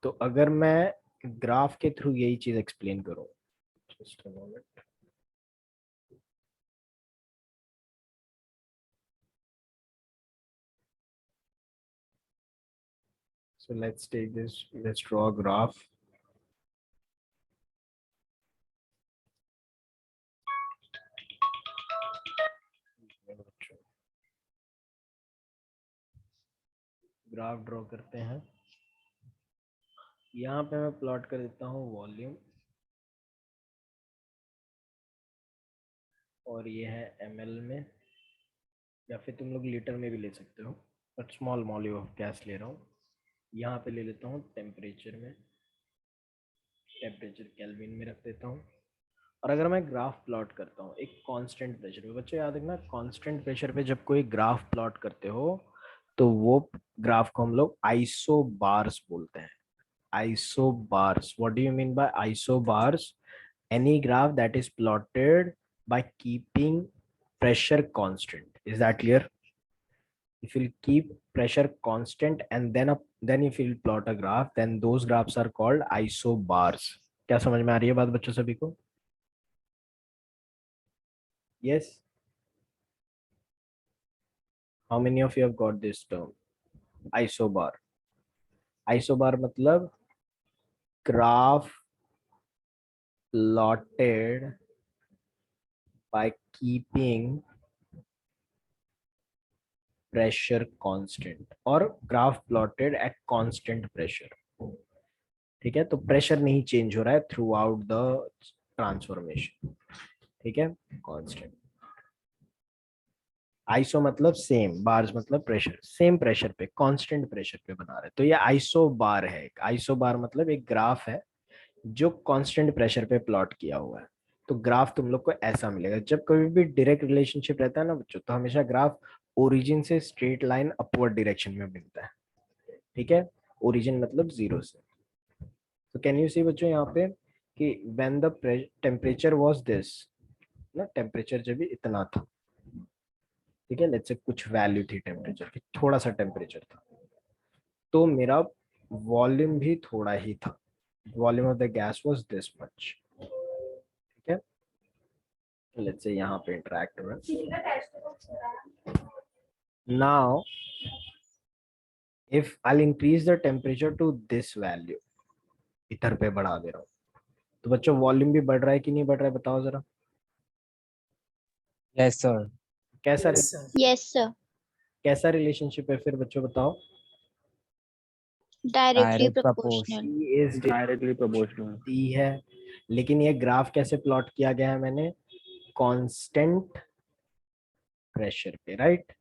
तो अगर मैं ग्राफ के थ्रू यही चीज एक्सप्लेन करूं, just a moment. So let's take this, let's draw a graph. Graph draw करते हैं। यहाँ पे मैं प्लॉट कर देता हूँ वॉल्यूम, और ये है ml में, या फिर तुम लोग लीटर में भी ले सकते हो, but small volume of gas ले रहा हूँ। यहाँ पे ले लेता हूँ टेम्परेचर में, टेम्परेचर केल्विन में रख देता हूँ। और अगर मैं ग्राफ प्लॉट करता हूँ एक कांस्टेंट प्रेशर पे, बच्चों याद रखना कांस्टेंट प्रेशर पे जब कोई ग्राफ प्लॉट करते हो तो वो ग्राफ को हम लोग आइसोबार्स बोलते हैं। Isobars, what do you mean by isobars? Any graph that is plotted by keeping pressure constant. Is that clear? If you keep pressure constant and then if you plot a graph, then those graphs are called isobars. क्या समझ में आ रही है बात बच्चों सभी को? Yes. How many of you have got this term? Isobar. Isobar मतलब graph plotted by keeping pressure constant or graph plotted at constant pressure. ठीक है, तो प्रेशर नहीं चेंज हो रहा है थ्रू आउट द ट्रांसफॉर्मेशन। ठीक है, कांस्टेंट। आइसो मतलब सेम, बार्स मतलब प्रेशर, सेम प्रेशर पे कांस्टेंट प्रेशर पे बना रहे, तो ये आइसो बार है। आइसो बार मतलब एक ग्राफ है जो कांस्टेंट प्रेशर पे प्लॉट किया हुआ है। तो ग्राफ तुम लोग को ऐसा मिलेगा। जब कभी भी डायरेक्ट रिलेशनशिप रहता है ना बच्चों, तो हमेशा ग्राफ ओरिजिन से स्ट्रेट लाइन अपवर्ड डायरेक्शन में मिलता है। ठीक है, ओरिजिन मतलब जीरो से। तो कैन यू सी बच्चों यहाँ पे कि when the temperature was this, ना टेम्परेचर जब भी इतना था, ठीक है, लेट्स से कुछ वैल्यू थी टेम्परेचर की, थोड़ा सा टेम्परेचर था, तो मेरा वॉल्यूम भी थोड़ा ही था। Volume of the gas was this much. ठीक है, लेट्स से यहाँ पे इंटरेक्ट हुआ। Now if I increase the temperature to this value, इधर पे बढ़ा दे रहा हूँ, तो बच्चों वॉल्यूम भी बढ़ रहा है कि नहीं बढ़ रहा है, बताओ जरा। Yes sir. कैसा यस सर, कैसा रिलेशनशिप है फिर बच्चों, बताओ। Directly direct proportional. C is directly proportional. D है, लेकिन ये ग्राफ कैसे प्लॉट किया गया है मैंने, कांस्टेंट प्रेशर पे, राइट।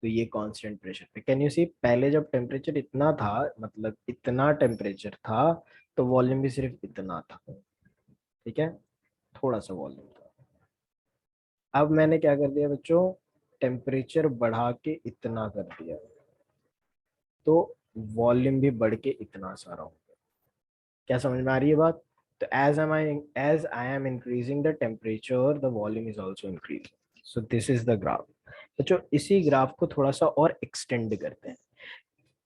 तो ये कांस्टेंट प्रेशर पे, कैन यू सी पहले जब टेम्परेचर इतना था, मतलब इतना टेम्परेचर था, तो वॉल्यूम भी सिर्फ इतना था। ठीक है, थोड़ा सा वॉल्यूम था। अब मैंने क्या कर दिया बच्चों, टेम्परेचर बढ़ा के इतना कर दिया, तो वॉल्यूम भी बढ़ के इतना सारा हो गया। क्या समझ में आ रही है बात? तो as I am increasing the temperature, the volume is also increasing. So this is the graph. बच्चों इसी ग्राफ को थोड़ा सा और एक्सटेंड करते हैं।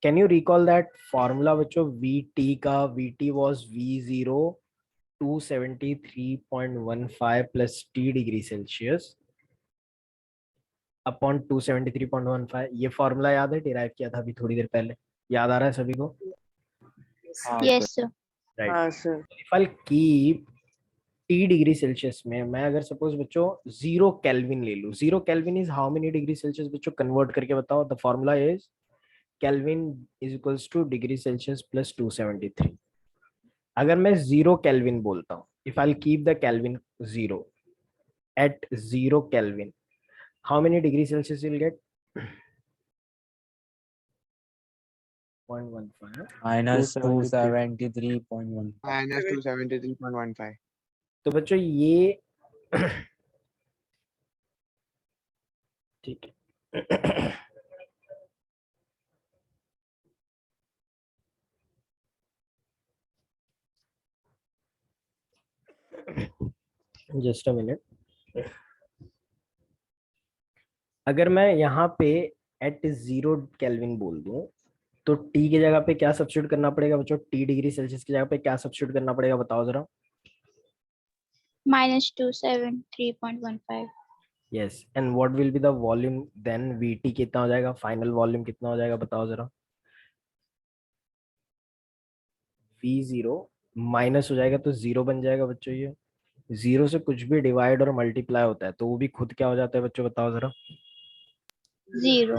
Can you recall that formula बच्चों, वी टी का? We T was we zero 273.15 plus T degree Celsius upon 273.15। ये फॉर्मूला याद है, डिराइव किया था अभी थोड़ी देर पहले, याद आ रहा है सभी को? Yes sir. Right. If I keep T degree Celsius में, मैं अगर सपोज बच्चों 0 केल्विन ले लूं, 0 kelvin is how many degree Celsius बच्चों, कन्वर्ट करके बताओ। The formula is kelvin is equals to degree Celsius plus 273। अगर मैं 0 केल्विन बोलता हूँ, if I keep the kelvin 0 at 0 kelvin, how many degree Celsius will get? 0.15 minus 273.1। Minus 273.15। तो बच्चों ये ठीक है। Just a minute. अगर मैं यहाँ पे एट 0 केल्विन बोल दूं, तो टी की जगह पे क्या सब्स्टिट्यूट करना पड़ेगा बच्चों? टी डिग्री सेल्सियस की जगह पे क्या सब्स्टिट्यूट करना पड़ेगा बताओ जरा। -273.15. Yes, and what will be the volume then? VT कितना हो जाएगा? फाइनल वॉल्यूम कितना हो जाएगा बताओ जरा। V0 माइनस हो जाएगा तो जीरो बन जाएगा बच्चों। ये जीरो से कुछ भी डिवाइड और मल्टीप्लाई होता है तो वो भी खुद क्या हो जाता है बच्चों बताओ जरा। 0.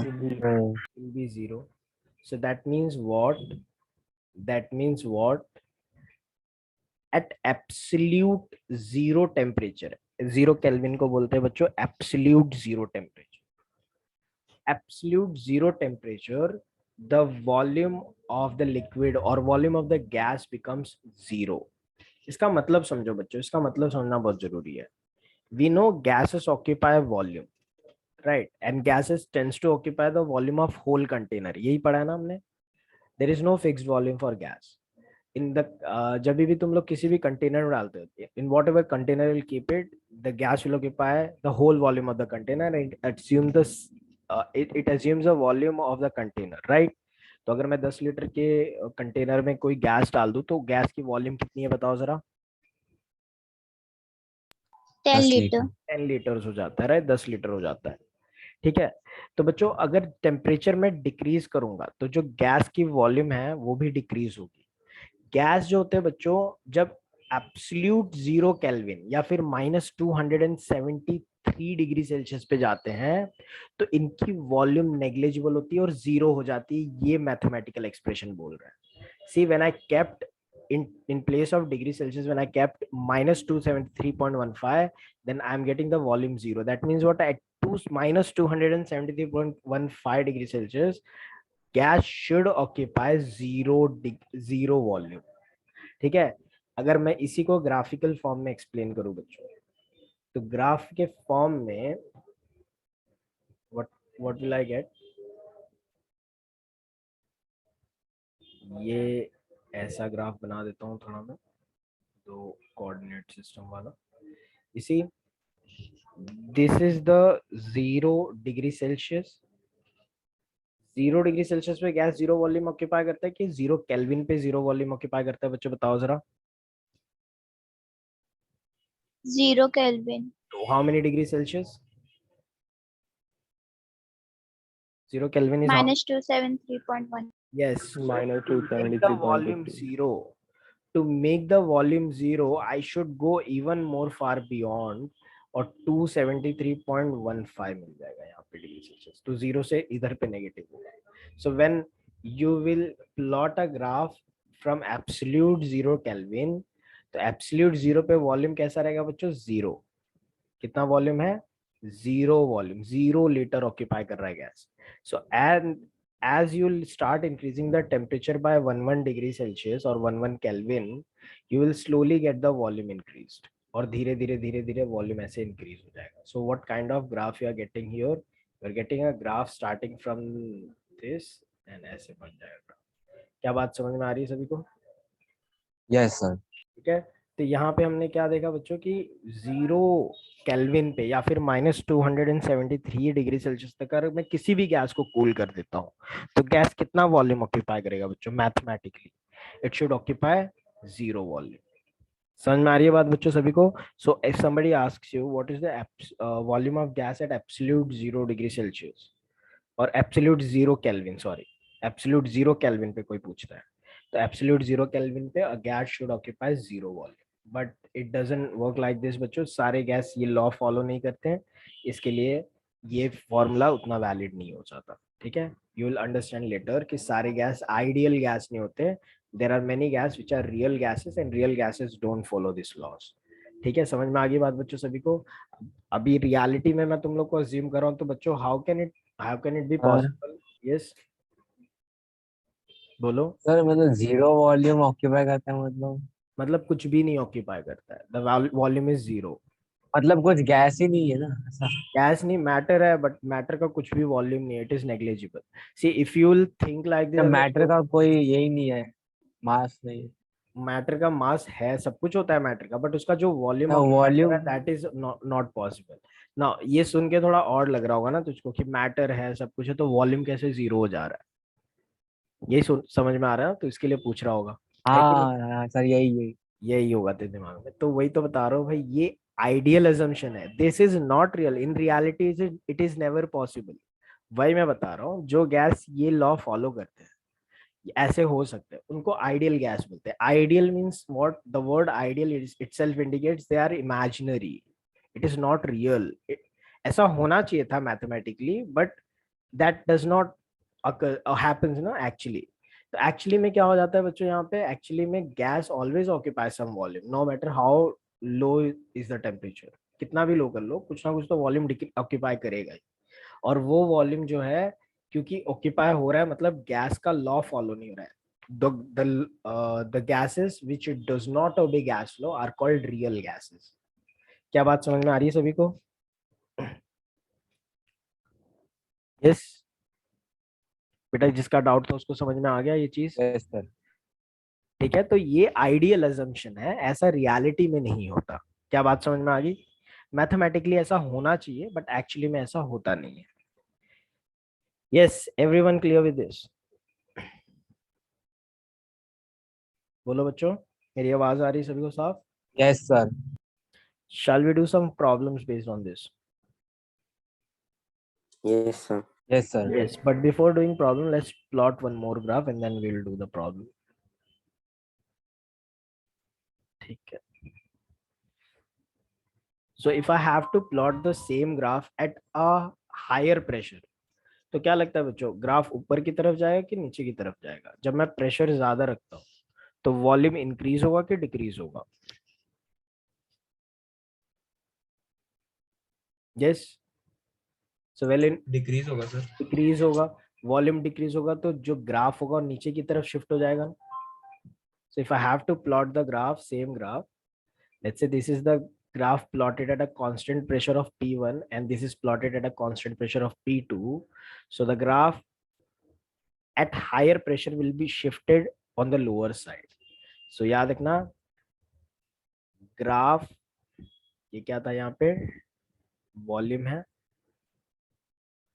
Will be zero. So that means what? That means what? At absolute zero temperature, zero kelvin को बोलते हैं बच्चों absolute zero temperature. Absolute zero temperature, the volume of the liquid or volume of the gas becomes zero. इसका मतलब समझो बच्चों, इसका मतलब समझना बहुत जरूरी है। We know gases occupy volume, right? And gases tends to occupy the volume of whole container. यही पढ़ा है ना हमने? There is no fixed volume for gas. In the जब भी तुम लोग किसी भी कंटेनर में डालते हो, in whatever container will keep it, the gas will occupy the whole volume of the container and it assumes the volume of the container, right? तो अगर मैं 10 लीटर के कंटेनर में कोई गैस डाल दूं तो गैस की वॉल्यूम कितनी है बताओ जरा। 10 liter. 10 लीटर हो जाता है, राइट? 10 लीटर हो जाता है, ठीक है। तो बच्चों अगर टेम्परेचर में डिक्रीज करूंगा तो जो गैस की वॉल्यूम है वो भी डिक्रीज होगी। गैस जो होते हैं बच्चों, जब एब्सोल्यूट जीरो केल्विन या फिर -273 डिग्री सेल्सियस पे जाते हैं तो इनकी वॉल्यूम नेग्लिजिबल होती है और जीरो हो जाती है। ये मैथमेटिकल एक्सप्रेशन बोल रहा है। See when I kept in place of degree Celsius, when I kept -273.15, then I am getting the volume zero. That means what? At -273.15 degree Celsius, gas should occupy zero volume. ठीक है। अगर मैं इसी को graphical form में explain करूं बच्चों, तो ग्राफ के फॉर्म में what will I get? ये ऐसा ग्राफ बना देता हूं थोड़ा मैं, तो कोऑर्डिनेट सिस्टम वाला। इसी this is the 0 degree Celsius. 0 degree Celsius पे गैस जीरो वॉल्यूम ऑक्यूपाई करता है कि 0 केल्विन पे जीरो वॉल्यूम ऑक्यूपाई करता है बच्चों बताओ जरा। 0 Kelvin. तो how many degree Celsius? 0 kelvin is -273.1. yes, so Minus to make the volume 273.50. zero, to make the volume zero I should go even more far beyond, और 273.15 मिल जाएगा यहाँ पे डिग्री सेल्सियस। तो जीरो से इधर पे नेगेटिव होगा। So when you will plot a graph from absolute zero kelvin, तो एब्सोल्यूट जीरो पे वॉल्यूम कैसा रहेगा बच्चों? जीरो। कितना वॉल्यूम है? जीरो वॉल्यूम, 0 लीटर ऑक्यूपाई कर रहा है gas. So and as you will start increasing the temperature by 1 degree Celsius or 1 Kelvin, you will slowly get the volume increased, और धीरे धीरे धीरे धीरे वॉल्यूम ऐसे इंक्रीज हो जाएगा। So what kind of graph you are getting here? You are getting a graph starting from this end ऐसे बन जाएगा। क्या बात समझ में आ रही है सभी को? Yes, sir. ठीक है। तो यहाँ पे हमने क्या देखा बच्चों की 0 केल्विन पे या फिर -273 डिग्री सेल्सियस तक अगर मैं किसी भी गैस को कूल कर देता हूँ तो गैस कितना वॉल्यूम ऑक्यूपाई करेगा बच्चों? Mathematically it should occupy zero volume. समझ में आ रही है बात बच्चों सभी को? So if somebody asks you what is the volume of gas at absolute 0 degree Celsius और absolute 0 Kelvin, sorry absolute 0 Kelvin पे कोई पूछता है, तो एब्सोल्यूट 0 केल्विन पे a gas should occupy zero volume. But it doesn't work like this बच्चों। सारे gas ये लॉ फॉलो नहीं करते हैं, इसके लिए ये फॉर्मूला उतना वैलिड नहीं हो जाता। ठीक है। यू विल अंडरस्टैंड लेटर कि सारे गैस आइडियल गैस नहीं होते। There are many gas which are real gases and real gases don't follow this laws. ठीक है, समझ में आ गई बात बच्चों सभी को? अभी रियलिटी में मैं तुम लोग को अज्यूम कर रहा हूँ, तो बच्चों how can it be possible? Yes बोलो। सर मतलब जीरो वॉल्यूम ऑक्यूपाई करता है मतलब कुछ भी नहीं ऑक्यूपाई करता है, द वॉल्यूम इज जीरो। मतलब कुछ गैस ही नहीं है ना ऐसा। गैस नहीं, मैटर है, बट मैटर का कुछ भी वॉल्यूम नहीं है, it is negligible. See if you will think like जब दिस, मैटर का कोई यही नहीं है, मास नहीं। मैटर का मास है, सब कुछ होता है मैटर का, बट उसका जो वॉल्यूम ऑक्यूपाई कर रहा वॉल्यूम है दैट इज नॉट पॉसिबल ना। ये सुन के थोड़ा और लग रहा होगा ना तुझको कि मैटर है, सब कुछ है, तो वॉल्यूम कैसे जीरो हो जा रहा है? यही समझ में आ रहा है, तो इसके लिए पूछ रहा होगा, है कि नहीं? हाँ सर, यही यही। यही होगा तेरे दिमाग में, तो वही तो बता रहा हूँ भाई, ये आइडियल अजम्पशन है, this is not real, in reality it is never possible. वही मैं बता रहा हूँ, जो गैस ये लॉ फॉलो करते हैं, ये ऐसे हो सकते हैं, उनको आइडियल गैस बोलते हैं। Ideal means what, the word ideal itself indicates they are imaginary, it is not real. ऐसा होना चाहिए था mathematically, but that does not happens ना एक्चुअली। तो एक्चुअली में क्या हो जाता है बच्चों, यहाँ पे एक्चुअली में gas always occupy some volume, no matter how low is the temperature. कितना भी लो कर लो, कुछ ना कुछ तो वॉल्यूम ऑक्यूपाई करेगा ही। और वो वॉल्यूम जो है, क्योंकि ऑक्यूपाई हो रहा है, मतलब गैस का लॉ फॉलो नहीं हो रहा है। The gases which does not obey gas law are called real gases. क्या बात समझ में आ रही है सभी को? यस बेटा, जिसका डाउट था उसको समझ में आ गया ये चीज? Yes sir. ठीक है, तो ये आइडियल अजम्पशन है, ऐसा रियलिटी में नहीं होता। क्या बात समझ में आ गई? मैथमेटिकली ऐसा होना चाहिए, बट एक्चुअली में ऐसा होता नहीं है। Yes, everyone clear with this? बोलो बच्चों, मेरी आवाज आ रही है सभी को साफ? Yes sir. Shall we do some problems based on this? Yes, sir. Yes sir. Yes, but before doing problem, let's plot one more graph and then we'll do the problem. ठीक है. So if I have to plot the same graph at a higher pressure, तो क्या लगता है बच्चों, graph ऊपर की तरफ जाएगा कि नीचे की तरफ जाएगा? जब मैं प्रेशर ज्यादा रखता हूँ तो वॉल्यूम इंक्रीज होगा कि डिक्रीज होगा? Yes, so well, in decrease होगा सर। डिक्रीज होगा। वॉल्यूम डिक्रीज होगा तो जो ग्राफ होगा नीचे की तरफ शिफ्ट हो जाएगा। So if I have to plot the graph, same graph, let's say this is the graph plotted at a constant pressure of P1 and this is plotted at a constant pressure of P2. So the graph at higher pressure will be shifted on the lower side. So याद रखना, graph ये क्या था, यहाँ पे volume है,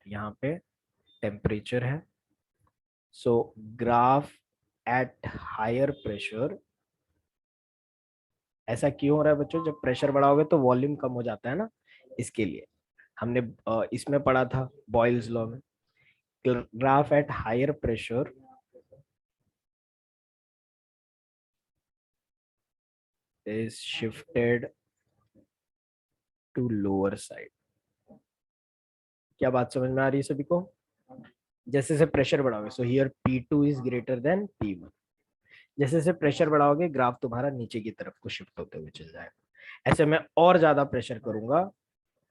यहाँ पे टेम्परेचर है। So graph at higher pressure, ऐसा क्यों हो रहा है बच्चों? जब प्रेशर बढ़ा होगा तो वॉल्यूम कम हो जाता है ना, इसके लिए हमने इसमें पढ़ा था बॉयल्स लॉ में, graph at higher pressure is shifted to lower side. क्या बात समझ में आ रही है सभी को? जैसे जैसे प्रेशर बढ़ाओगे, so here P2 is greater than P1, जैसे जैसे प्रेशर बढ़ाओगे ग्राफ तुम्हारा नीचे की तरफ को शिफ्ट होते हुए चल जाएगा। ऐसे मैं और ज्यादा प्रेशर करूंगा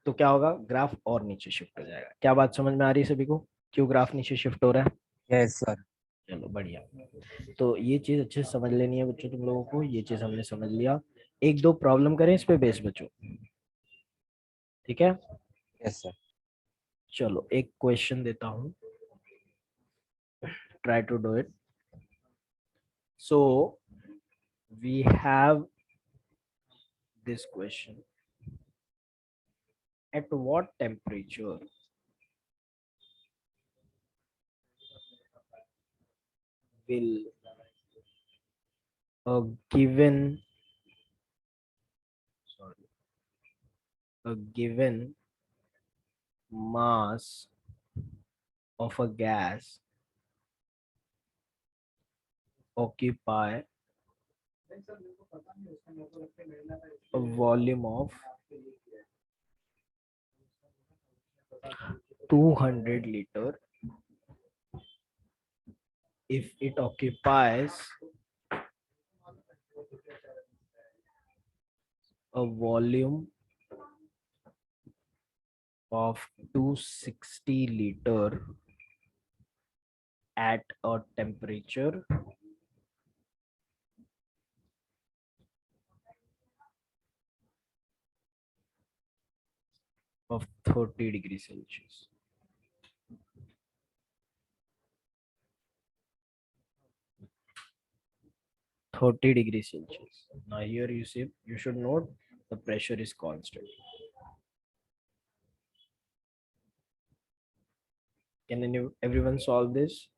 तो क्या होगा, ग्राफ और नीचे शिफ्ट हो जाएगा। क्या बात समझ में आ रही है सभी को, क्यों ग्राफ नीचे शिफ्ट हो रहा है? Yes sir. चलो बढ़िया। तो ये चीज अच्छे से समझ लेनी है बच्चों तुम लोगों को, ये चीज हमने समझ लिया। एक दो प्रॉब्लम करें इस पे बेस बच्चों, ठीक है? Yes sir. चलो एक क्वेश्चन देता हूं, try to do it. So we have this question, at what temperature will a given, sorry, a given mass of a gas occupy a volume of 200 liter if it occupies a volume of 260 liter at a temperature of 30 degrees Celsius. -30 degrees Celsius. Now here you see, you should note the pressure is constant. Can everyone solve this?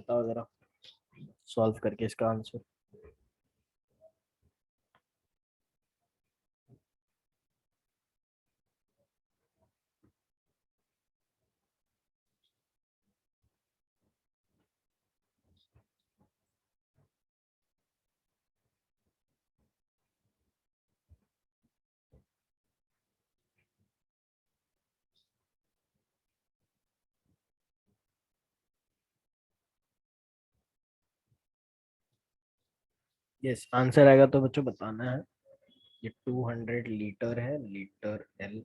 बताओ जरा solve करके इसका answer. Yes, answer आएगा तो बच्चों बताना है। ये 200 लीटर है, लीटर एल।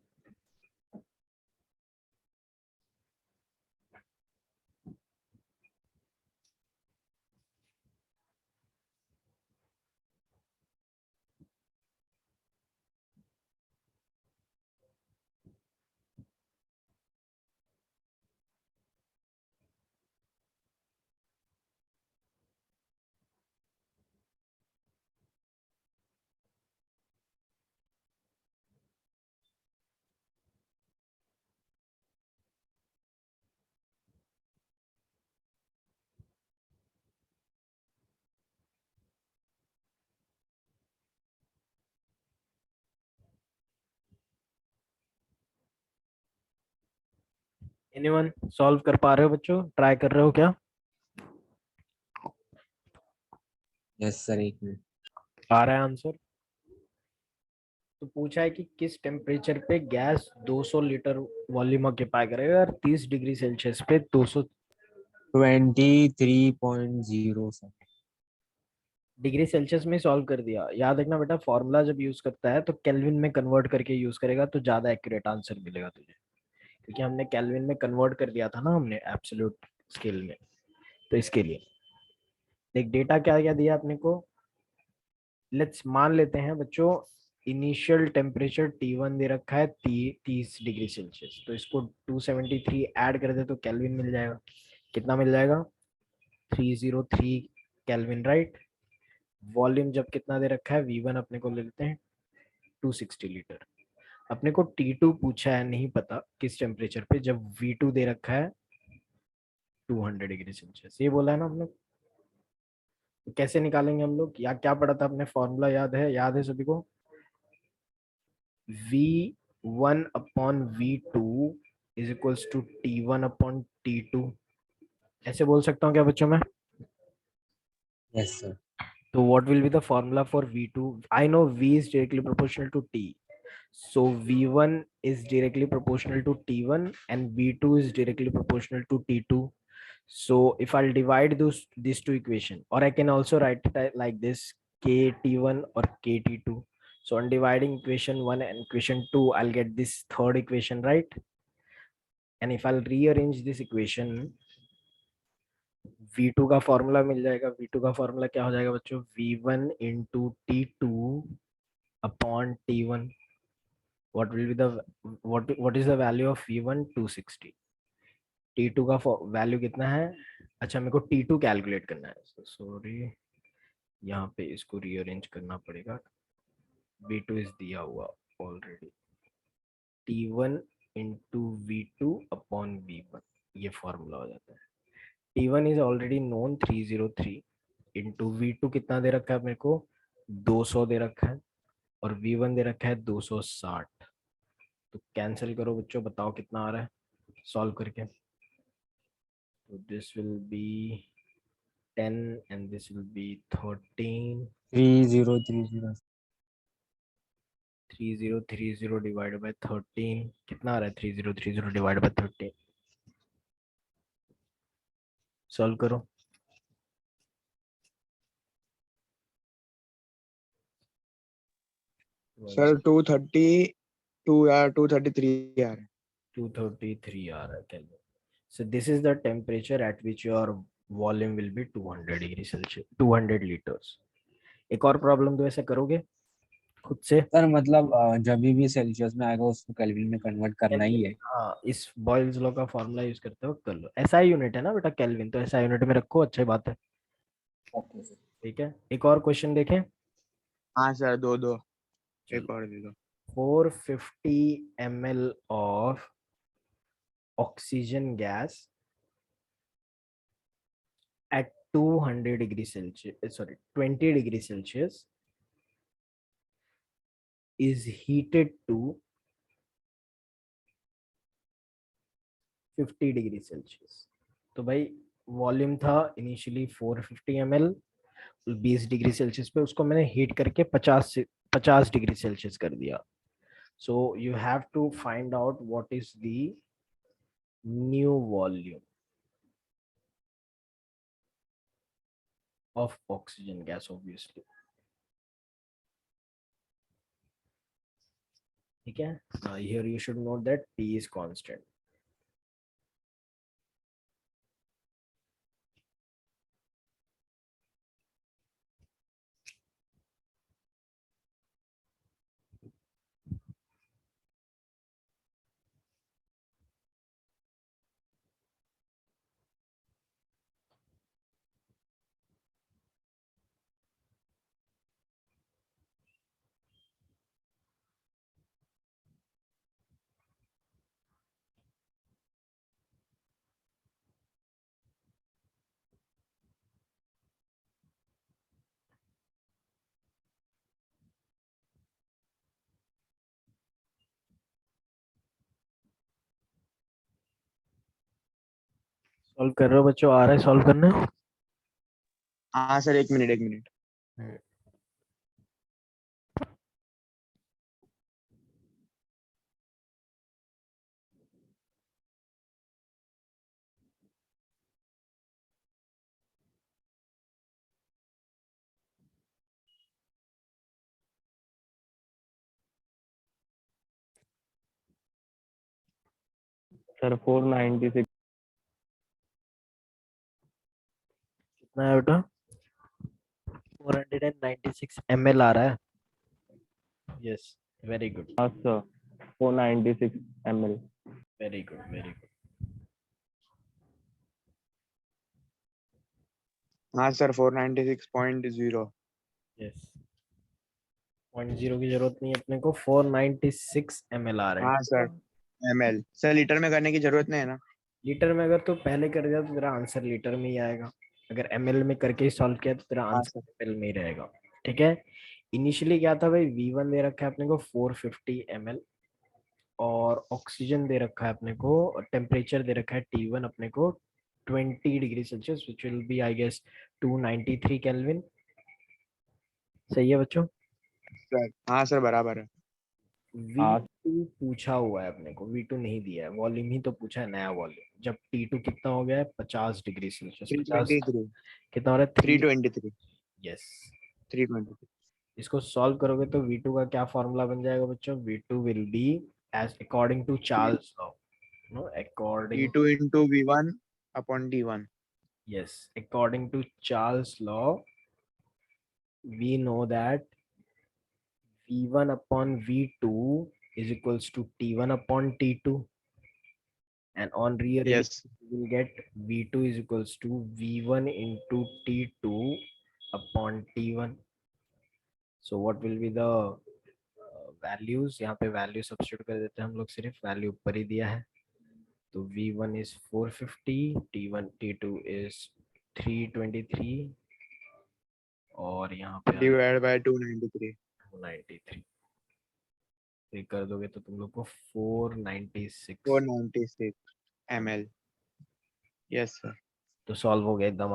एनीवन सॉल्व कर पा रहे हो बच्चों? ट्राई कर रहे हो क्या? यस सर, एक मिनट। आ रहा है आंसर? तो पूछा है कि किस टेम्परेचर पे गैस 200 लीटर वॉल्यूम ऑक्यूपाई करेगा और 30 डिग्री सेल्सियस पे 200 23.0 सर। डिग्री सेल्सियस में सॉल्व कर दिया। याद रखना बेटा, फॉर्मूला जब यूज करता है तो केल्विन में कन्वर्ट करके यूज करेगा तो ज्यादा एक्यूरेट आंसर मिलेगा तुझे, क्योंकि हमने केल्विन में कन्वर्ट कर दिया था ना हमने एब्सोल्यूट स्केल में। तो इसके लिए देख डेटा क्या क्या दिया अपने को। लेट्स मान लेते हैं बच्चों इनिशियल टेम्परेचर T1 दे रखा है 30 डिग्री सेल्सियस, तो इसको 273 ऐड कर दे तो केल्विन मिल जाएगा। कितना मिल जाएगा? 303 केल्विन, राइट। वॉल्यूम जब कितना दे रखा है V1 अपने को ले लेते हैं 260 लीटर। अपने को T2 पूछा है, नहीं पता किस टेम्परेचर पे, जब V2 दे रखा है 200 डिग्री सेल्सियस। ये बोला है ना हमने। तो कैसे निकालेंगे हम लोग? या क्या पढ़ा था अपने फॉर्मूला? याद है सभी को? V1 upon V2 is equals to T1 upon T2। ऐसे बोल सकता हूँ क्या बच्चों में? Yes sir. तो what will be the formula for V2? I know V is directly proportional to T. So V1 is directly proportional to T1 and V2 is directly proportional to T2. So if I'll divide these two equation, or I can also write it like this, KT1 or KT2. So on dividing equation 1 and equation 2, I'll get this third equation, right? And if I'll rearrange this equation, V2 का formula मिल जाएगा। V2 का formula क्या हो जाएगा बच्चों? V1 into T2 upon T1. What will be the what is the value of V1? 260. T2 का value कितना है? अच्छा, मेरे को T2 कैलकुलेट करना है, सॉरी यहाँ पे इसको रीअरेंज करना पड़ेगा। V2 इज दिया हुआ already, T1 into V2 upon V1, ये फॉर्मूला हो जाता है। T1 is already known 303 into V2 कितना दे रखा है मेरे को? 200 दे रखा है, और V1 दे रखा है 260। तो कैंसिल करो बच्चों, बताओ कितना आ रहा है सॉल्व करके। तो this will be 10 and this will be 13। 3030 3030 divided by 13 कितना आ रहा है? 3030 divided by 13 सॉल्व करो। सर 232 या 233 यार। 233 आ रहा है kelvin. So this is the temperature at which your volume will be 200 degree Celsius, 200 liters। एक और प्रॉब्लम तो ऐसे करोगे खुद से? सर, मतलब जब भी सेल्सियस में आएगा उसको केल्विन में कन्वर्ट करना ही है। हाँ, इस बॉयल्स लॉ का फॉर्मूला यूज करते हो कर लो। एसआई यूनिट है ना बेटा केल्विन, तो एसआई यूनिट में रखो, अच्छी बात है। Okay sir. ठीक है, एक और क्वेश्चन देखें। हाँ सर, दो दो चलो, एक और दे दो। 450 ml of oxygen gas at 200 degree Celsius, sorry, 20 degree Celsius is heated to 50 degree Celsius. तो भाई वॉल्यूम था इनिशियली 450 ml, 20 डिग्री सेल्सियस पे उसको मैंने हीट करके 50 डिग्री सेल्सियस कर दिया। So you have to find out what is the new volume of oxygen gas, obviously. ठीक है, here you should note that T is constant. Solve कर रहे हो बच्चों? आ रहा है सॉल्व करना? हाँ सर, एक मिनट। सर 496 कितना है बेटा? 496 ml आ रहा है। Yes, very good, sir 496 ml। Very good, very good. हाँ सर, 496.0। यस, 0.0 की जरूरत नहीं है अपने को, 496 ml आ रहा है। हाँ सर, ml सर, लीटर में करने की जरूरत नहीं है ना? लीटर में अगर तो पहले कर दिया तो तेरा आंसर लीटर में ही आएगा, अगर ml में करके ही सॉल्व किया तो तेरा हाँ आंसर सर। ml में ही रहेगा। ठीक है, इनिशियली क्या था भाई, V1 दे रखा है अपने को 450 ml, और ऑक्सीजन दे रखा है अपने को, टेम्परेचर दे रखा है T1 अपने को 20 degree Celsius, which will be I guess 293 kelvin. सही है बच्चों? सर हाँ सर, बराबर है। V2 पूछा हुआ है अपने को, V2 नहीं दिया है, वॉल्यूम ही तो पूछा है, नया वॉल्यूम। जब T2 कितना हो गया है, 50 डिग्री सेल्सियस, 50 323। कितना हो रहा है, 323। यस। 323। इसको सॉल्व करोगे तो V2 का क्या फॉर्मूला बन जाएगा बच्चों? V2 will be as according to Charles law, no according, T2 into V1 upon T1। yes, according to Charles law we know that V1 upon V2 is equals to T1 upon T2, and on rearrangement Yes। we will get V2 is equals to V1 into T2 upon T1. So what will be the values? यहाँ पे value substitute कर देते हैं हम लोग, सिर्फ value ऊपर ही दिया है। तो V1 is 450, T2 is 323, और यहाँ पे डिवाइड बाय 293। 93, ये कर दोगे तो तुम लोग को 496। 496 ml। Yes sir. तो सॉल्व हो गया एकदम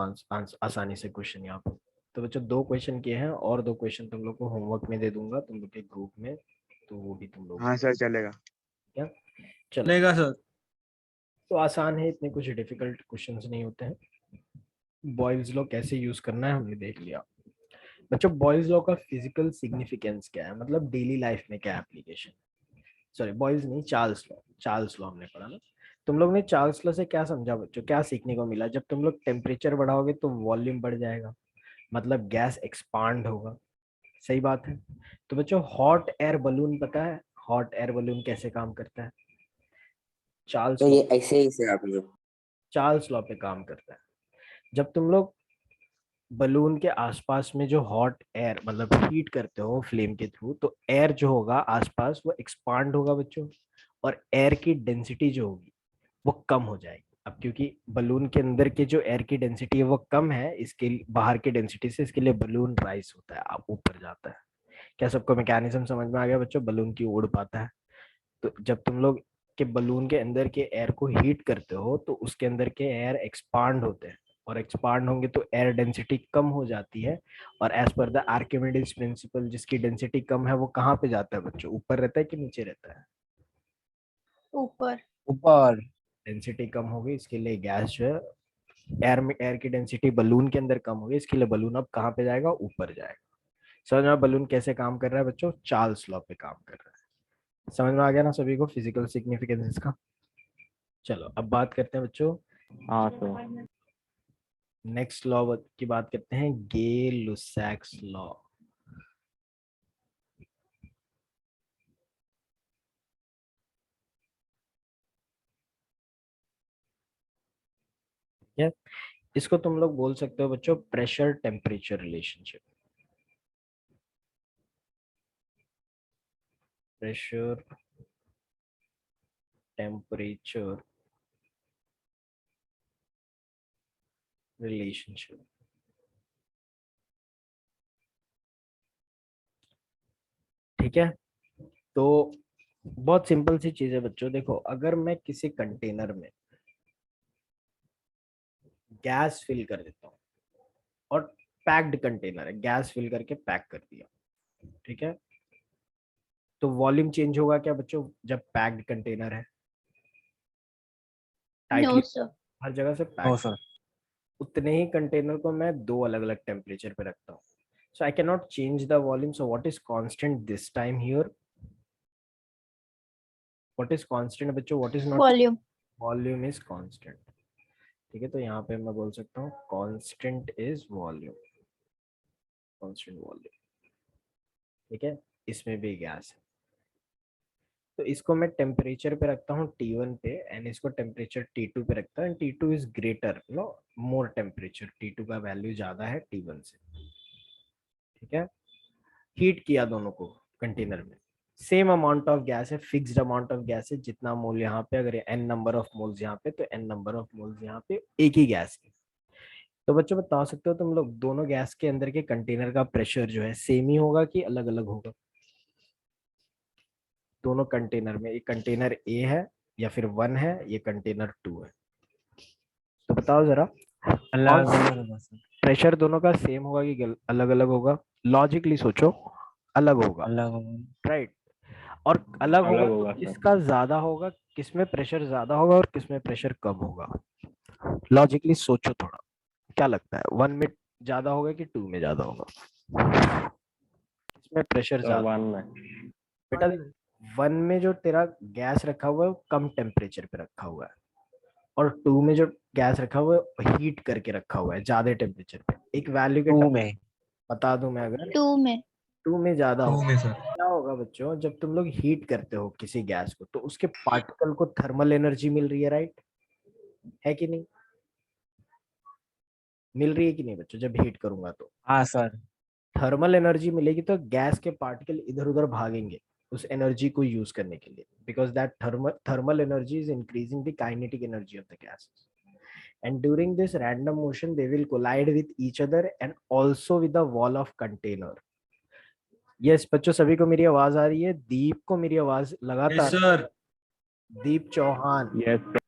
आसानी से क्वेश्चन यहाँ पे। तो बच्चों 2 क्वेश्चन किए हैं, और 2 क्वेश्चन तुम लोग को होमवर्क में दे दूंगा तुम लोग के ग्रुप में, तो वो भी तुम लोग हाँ सर, चलेगा। क्या चलो, चलेगा सर। तो आसान है, इतने कुछ डिफिकल्ट क्वेश्चंस नहीं होते हैं। बॉयल्स लॉ कैसे यूज करना है हमने देख लिया। बच्चों बॉयल्स लॉ का फिजिकल सिग्निफिकेंस क्या है, मतलब डेली लाइफ में क्या एप्लीकेशन? सॉरी बॉयल्स नहीं, चार्ल्स लॉ, चार्ल्स लॉ हमने पढ़ा ना। तुम लोग ने चार्ल्स लॉ से क्या समझा बच्चों, क्या सीखने को मिला? जब तुम लोग टेम्परेचर बढ़ाओगे तो वॉल्यूम बढ़ जाएगा, मतलब गैस एक्सपांड होगा। सही बात है। तो बच्चों हॉट एयर बलून पता है, हॉट एयर बलून कैसे काम करता है? चार्ल्स तो लॉ, ये ऐसे ही से आप लोग चार्ल्स लॉ पे काम करता है। जब तुम लोग बलून के आसपास में जो हॉट एयर मतलब हीट करते हो फ्लेम के थ्रू, तो एयर जो होगा आसपास वो एक्सपांड होगा बच्चों, और एयर की डेंसिटी जो होगी वो कम हो जाएगी। अब क्योंकि बलून के अंदर के जो एयर की डेंसिटी है वो कम है, इसके बाहर की डेंसिटी से, इसके लिए बलून राइज होता है, आप ऊपर जाता है। क्या सबको मैकेनिज्म समझ में आ गया बच्चों? बलून की उड़ पाता है। तो जब तुम लोग के बलून के अंदर के एयर को हीट करते हो तो उसके अंदर के एयर एक्सपांड होते हैं, और एक्सपांड होंगे तो एयर डेंसिटी कम हो जाती है। और as per the Archimedes principle, जिसकी डेंसिटी कम है वो कहाँ पे जाता है बच्चों? ऊपर रहता है कि नीचे रहता है? ऊपर। ऊपर। डेंसिटी कम होगी, इसके लिए गैस जो है, एयर में एयर की डेंसिटी बलून के अंदर कम होगी, इसके लिए बलून अब कहाँ पे जाएगा? ऊपर जाएगा। समझ में? बलून कैसे काम कर रहा है बच्चों? चार्ल्स लॉ पे काम कर रहा है। समझ में आ गया ना सभी को फिजिकल सिग्निफिकेंस इसका? चलो अब बात करते हैं बच्चों, हाँ सर। नेक्स्ट लॉ की बात करते हैं, गे लुसैक्स लॉ। ठीक है, इसको तुम लोग बोल सकते हो बच्चों pressure temperature relationship. Pressure temperature relationship. ठीक है, तो बहुत सिंपल सी चीज है बच्चों। देखो, अगर मैं किसी कंटेनर में गैस फिल कर देता हूँ, और पैक्ड कंटेनर है, गैस फिल करके पैक कर दिया, ठीक है, तो वॉल्यूम चेंज होगा क्या बच्चों जब पैक्ड कंटेनर है? No tightly sir. हर जगह से नो पैक। सर। उतने ही कंटेनर को मैं दो अलग अलग टेम्परेचर पे रखता हूँ, so I cannot change the volume. So what is constant this time here? What is constant बच्चों? What is not? Volume. Volume is constant. ठीक है, तो यहाँ पे मैं बोल सकता हूँ constant is volume, constant volume। ठीक है, इसमें भी गैस है, तो इसको मैं टेम्परेचर पे रखता हूँ T1 पे, एंड इसको टेम्परेचर T2 पे रखता हूँ, and T2 is greater, no more temperature, T2 का वैल्यू ज्यादा है T1 से। ठीक है, हीट किया दोनों को कंटेनर में, सेम अमाउंट ऑफ गैस है, फिक्स्ड अमाउंट ऑफ गैस है, जितना मोल यहाँ पे, अगर एन नंबर ऑफ मोल्स यहाँ पे, तो एन नंबर ऑफ मोल्स यहाँ पे एक ही गैस के। तो बच्चों बता सकते हो तुम लोग, दोनों गैस के अंदर के कंटेनर का प्रेशर जो है सेम ही होगा कि अलग अलग होगा? दोनों कंटेनर में, ये कंटेनर ए है या फिर 1 है, ये कंटेनर 2 है, तो बताओ जरा, अलग अलग होगा सर। प्रेशर दोनों का सेम होगा कि अलग अलग होगा? लॉजिकली सोचो, अलग होगा, अलग होगा। राइट? और अलग होगा अलग तो होगा सर। किसका ज्यादा होगा, किसमें प्रेशर ज्यादा होगा और किसमें प्रेशर कम होगा? लॉजिकली सोचो थोड़ा, क्या लगता है, 1 में ज्यादा होगा कि 2 में ज्यादा होगा? किसमें प्रेशर सर ज्यादा? 1 में। बेटा 1 में जो तेरा गैस रखा हुआ है वो कम टेम्परेचर पे रखा हुआ है, और 2 में जो गैस रखा हुआ है हीट करके रखा हुआ है ज्यादा टेम्परेचर पे। एक वैल्यू के 2 में। बता दूं मैं, अगर 2 में। 2 में ज्यादा 2 होगा, में सर। क्या होगा बच्चों? जब तुम लोग हीट करते हो किसी गैस को तो उसके पार्टिकल को थर्मल एनर्जी मिल रही है, राइट? है कि नहीं? मिल रही है कि नहीं बच्चों? जब हीट करूंगा तो हाँ सर। थर्मल एनर्जी मिलेगी, तो गैस के पार्टिकल इधर उधर भागेंगे उस एनर्जी को यूज करने के लिए, because that thermal energy is increasing the kinetic energy of the gases, and during this random motion they will collide with each other and also with the wall of container. yes बच्चों, सभी को मेरी आवाज आ रही है? दीप को मेरी आवाज यस लगातार? सर। दीप चौहान, यस सर।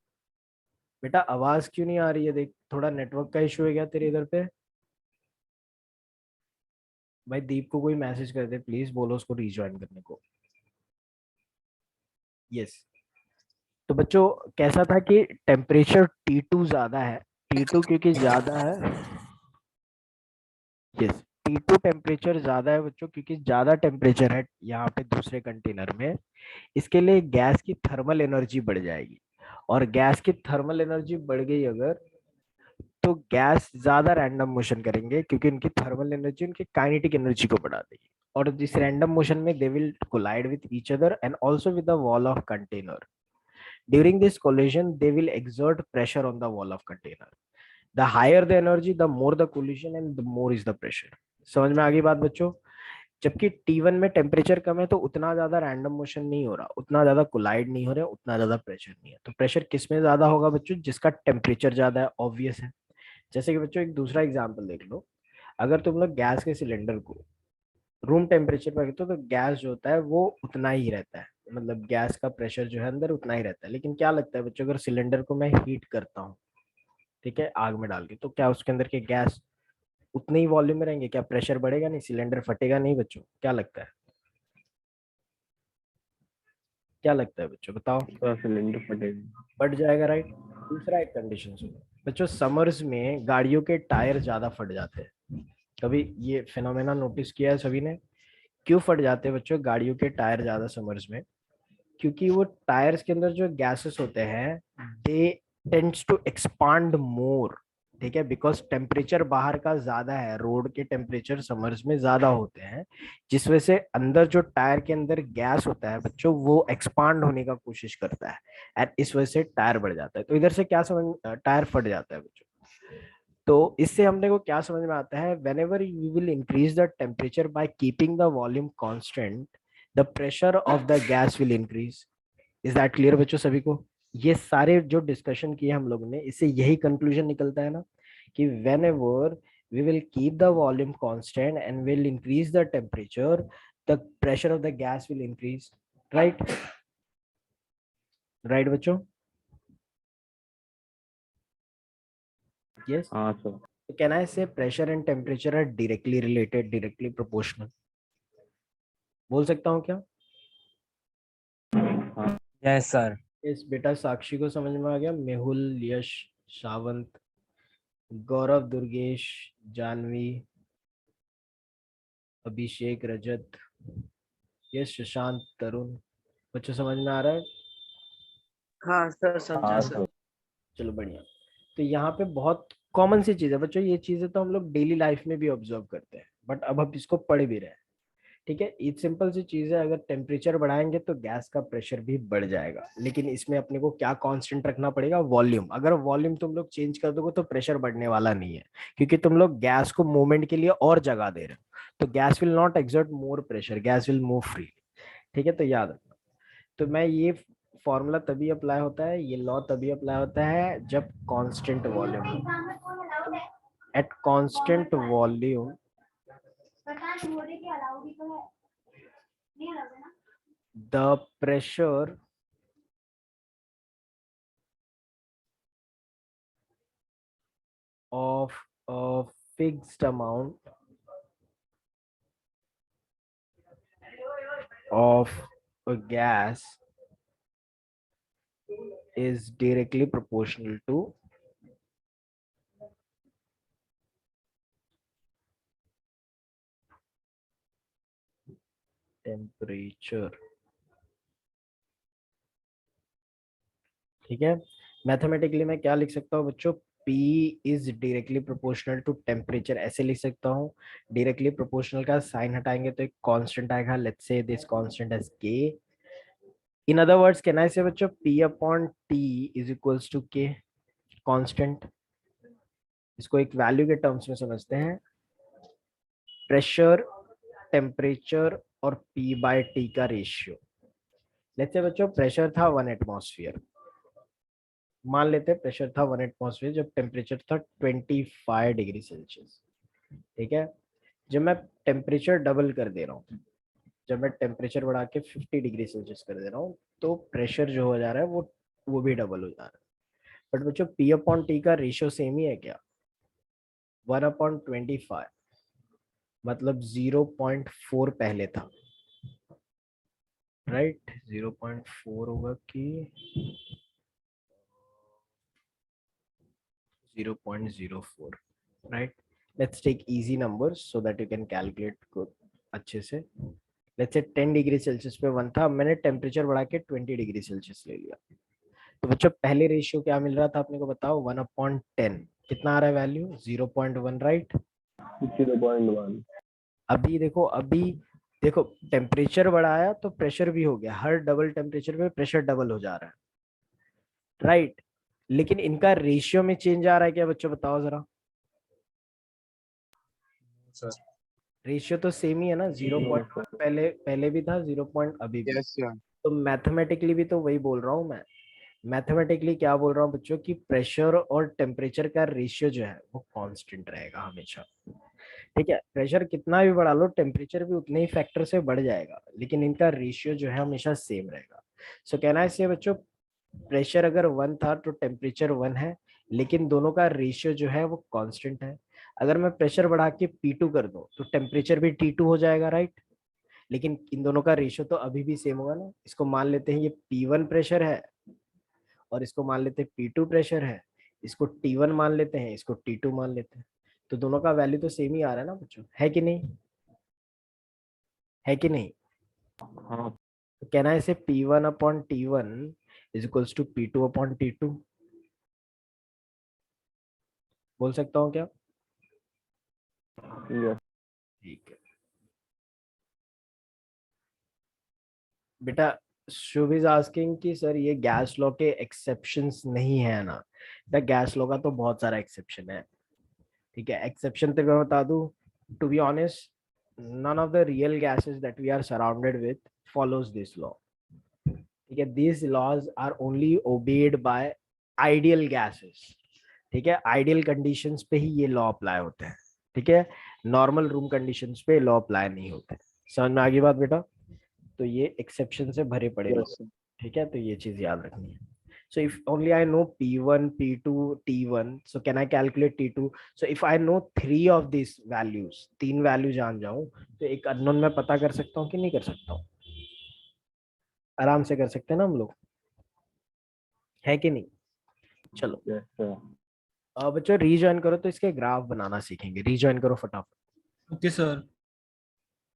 बेटा आवाज क्यों नहीं आ रही है? देख, थोड़ा नेटवर्क का इशू है क्या तेरे इधर पे? भाई दीप को कोई मैसेज कर दे प्लीज, बोलो उसको रिज्वाइन करने को। यस, तो बच्चों कैसा था कि टेम्परेचर T2 ज्यादा है, T2 क्योंकि ज्यादा है, यस, T2 टेम्परेचर ज्यादा है बच्चों, क्योंकि ज्यादा टेम्परेचर है यहाँ पे दूसरे कंटेनर में, इसके लिए गैस की थर्मल एनर्जी बढ़ जाएगी, और गैस की थर्मल एनर्जी बढ़ गई अगर, तो गैस ज्यादा रैंडम मोशन करेंगे, क्योंकि उनकी थर्मल एनर्जी उनकी काइनेटिक एनर्जी को बढ़ा देगी, और जिस रैंडम मोशन में they will collide with each other and also with the wall of container. During this collision they will exert pressure on the wall of container. The higher the energy, the more the collision and the more is the pressure. समझ में आ गई बात बच्चों? जबकि T1 में temperature कम है तो उतना ज्यादा रैंडम मोशन नहीं हो रहा, उतना ज्यादा कोलाइड नहीं हो रहा, उतना ज्यादा प्रेशर नहीं है। तो प्रेशर किस में ज्यादा होगा बच्चों? जिसका टेम्परेचर ज्यादा है, ऑब्वियस है। जैसे कि बच्चों एक दूसरा एग्जांपल देख लो, अगर तुम लोग गैस के सिलेंडर को रूम टेम्परेचर पर रखते हो तो गैस जो होता है वो उतना ही रहता है, मतलब गैस का प्रेशर जो है अंदर उतना ही रहता है। लेकिन क्या लगता है बच्चों, अगर सिलेंडर को मैं हीट करता हूँ, ठीक है, आग में डाल के, तो क्या उसके अंदर के गैस उतने ही वॉल्यूम में रहेंगे? क्या प्रेशर बढ़ेगा नहीं? सिलेंडर फटेगा नहीं बच्चों? क्या लगता है, क्या लगता है बच्चों, बताओ? सर सिलेंडर फटेगा। फट जाएगा, राइट। दूसरा एक कंडीशन सुनो बच्चों, समर्स में गाड़ियों के टायर ज्यादा फट जाते हैं। कभी ये फिनोमेना नोटिस किया है सभी ने? क्यों फट जाते हैं बच्चों गाड़ियों के टायर ज्यादा समर्स में? क्योंकि वो टायर्स के अंदर जो गैसेस होते हैं दे टेंड्स टू एक्सपांड मोर, ठीक है, बिकॉज टेम्परेचर बाहर का ज्यादा है, रोड के टेम्परेचर समर्स में ज्यादा होते हैं, जिस वजह से अंदर जो टायर के अंदर गैस होता है बच्चों वो एक्सपांड होने का कोशिश करता है, एंड इस वजह से टायर बढ़ जाता है। तो इधर से क्या समझ, टायर फट जाता है बच्चों। तो इससे हमने को क्या समझ में आता है, when ever you will increase the temperature by keeping the volume constant, the pressure of the gas will increase. Is that clear बच्चों सभी को? ये सारे जो डिस्कशन किए हम लोग ने, इससे यही कंक्लूजन निकलता है ना कि when ever we will keep the volume constant and will increase the temperature, the pressure of the gas will increase, right? Right बच्चों? Yes. हाँ sir. So can I say pressure and temperature are directly related, directly proportional? बोल सकता हूँ क्या? Yes sir. इस बेटा साक्षी को समझ में आ गया? मेहुल, यश, सावंत, गौरव, दुर्गेश, जानवी, अभिषेक, रजत, ये शशांक, तरुण, बच्चों समझ में आ रहा है? हाँ सर समझा हाँ सर। सर। चलो बढ़िया। तो यहाँ पे बहुत कॉमन सी चीज है बच्चों, ये चीजें तो हम लोग डेली लाइफ में भी ऑब्जर्व करते हैं, बट अब हम इसको पढ़ भी रहे हैं, ठीक है। ये सिंपल सी चीज है, अगर टेम्परेचर बढ़ाएंगे तो गैस का प्रेशर भी बढ़ जाएगा, लेकिन इसमें अपने को क्या कांस्टेंट रखना पड़ेगा? वॉल्यूम। अगर वॉल्यूम तुम लोग चेंज कर दोगे तो प्रेशर बढ़ने वाला नहीं है, क्योंकि तुम लोग गैस को मूवमेंट के लिए और जगह दे रहे हो, तो gas will not exert more pressure, gas will move free, ठीक है। तो याद रखना। तो मैं ये फॉर्मूला तभी अप्लाई होता है, ये लॉ तभी अप्लाई होता है जब कांस्टेंट वॉल्यूम हो। At constant volume the pressure of a fixed amount of a gas is directly proportional to temperature, ठीक है। मैथमेटिकली मैं क्या लिख सकता हूँ बच्चों? P is directly proportional to temperature, ऐसे लिख सकता हूँ। डायरेक्टली प्रोपोर्शनल का साइन हटाएंगे तो एक कांस्टेंट आएगा, let's say this constant as K। In other words can I say बच्चों P अपॉन T is equals to K, constant. इसको एक वैल्यू के टर्म्स में समझते हैं, प्रेशर, टेम्परेचर और P बाय T का रेशियो। लेट्स से बच्चों प्रेशर था 1 एटमॉस्फेयर, मान लेते हैं प्रेशर था 1 एटमॉस्फेयर जब टेम्परेचर था 25 डिग्री सेल्सियस, ठीक है। जब मैं टेम्परेचर डबल कर दे रहा हूँ, जब मैं टेम्परेचर बढ़ा के 50 डिग्री सेल्सियस कर दे रहा हूँ, तो प्रेशर जो हो जा रहा है वो भी डबल हो जा रहा है। बट बच्चों P अपॉन T का रेशियो सेम ही है क्या? 1/25, मतलब 0.4 पहले था, राइट। 0.4 होगा कि 0.04, right. Let's take easy numbers so that you can calculate good अच्छे से। लेट्स से 10 डिग्री सेल्सियस पे 1 था, मैंने टेम्परेचर बढ़ा के 20 डिग्री सेल्सियस ले लिया। तो बच्चों पहले रेशियो क्या मिल रहा था अपने को बताओ? 1/10, कितना आ रहा है वैल्यू? 0.1, राइट। 0.1। अभी देखो टेम्परेचर बढ़ाया तो प्रेशर भी हो गया, हर डबल टेम्परेचर पे प्रेशर डबल हो जा रहा है, राइट। लेकिन इनका रेशियो में चेंज आ रहा है क्या बच्चों, बताओ जरा? सर रेशियो तो सेम ही है ना, 0.1 पहले पहले भी था, 0. अभी भी। Yes, sir. तो मैथमेटिकली भी तो वही बोल रहा हूँ मैं। मैथमेटिकली क्या बोल रहा हूँ बच्चों की प्रेशर और टेम्परेचर का रेशियो जो है वो कांस्टेंट रहेगा हमेशा। ठीक है, प्रेशर कितना भी बढ़ा लो टेम्परेचर भी उतने ही फैक्टर से बढ़ जाएगा, लेकिन इनका रेशियो जो है हमेशा सेम रहेगा। सो कहना है इससे बच्चों, प्रेशर अगर 1 था तो टेम्परेचर 1 है, लेकिन दोनों का रेशियो जो है वो कांस्टेंट है। अगर मैं प्रेशर बढ़ा के P2 कर दूं तो टेम्परेचर भी T2 हो जाएगा, राइट। लेकिन इन दोनों का रेशियो तो अभी भी सेम होगा ना। इसको मान लेते हैं ये P1 प्रेशर है और इसको मान लेते हैं P2 प्रेशर है। इसको T1 मान लेते हैं, इसको T2 मान लेते हैं। तो दोनों का वैल्यू तो सेम ही आ रहा है ना बच्चों, है कि नहीं, है कि नहीं। हाँ तो कहना है इसे P1 upon T1 is equals to P2 upon T2। बोल सकता हूँ क्या? yes ठीक है बेटा। शुभ इज आस्किंग कि सर ये गैस लॉ के एक्सेप्शंस नहीं है ना। द गैस लॉ का तो बहुत सारा एक्सेप्शन है। ठीक है, एक्सेप्शन तो मैं बता दूं, to be honest none of the real gases that we are surrounded with follows this law. ठीक है, these laws are only obeyed by ideal gases. ठीक है, आइडियल कंडीशंस पे ही ये लॉ अप्लाई होते हैं। ठीक है, नॉर्मल रूम कंडीशंस पे लॉ अप्लाई नहीं होते। समझ में आ गई बात बेटा? तो ये एक्सेप्शन से भरे पड़े yes law। sir. ठीक है, तो ये चीज याद रखनी है। So if only I know P1, P2, T1, so can I calculate T2? So if I know 3 of these values, 3 value जान जाऊं तो एक अननोन में पता कर सकता हूँ कि नहीं कर सकता हूँ? आराम से कर सकते हैं ना हम लोग, है कि नहीं। चलो yes sir. अब बच्चों रीजॉइन करो तो इसके ग्राफ बनाना सीखेंगे। रीजॉइन करो फटाफट। Okay sir.